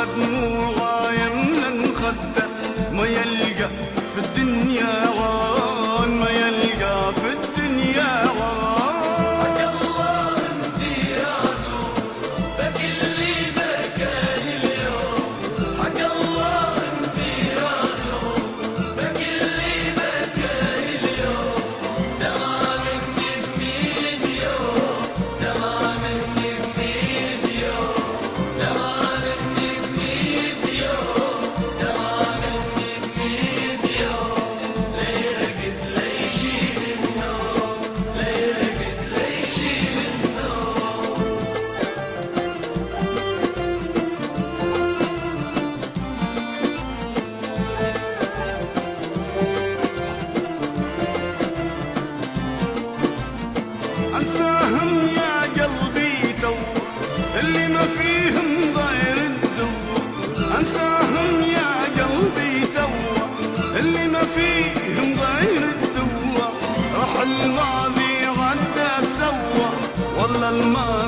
والله دموع غايم من خده ما يلقى في الدنيا غان ما يلقى في الدنيا غان حق الله انتي يا رسول بكل مكان اليوم حق الله انتي يا رسول بكل مكان اليوم دمع مني ب100 يوم دمع مني ب100 يوم دمع مني ب100 يوم دمع مني ب100 يوم لا يرقد لا يشيل النوم لا يرقد لا يشيل النوم انساهم يا قلبي تو اللي ما فيهم غير الدوا انساهم يا قلبي تو اللي ما فيهم غير الدوا راح الماضي غدا سوا والله الماضي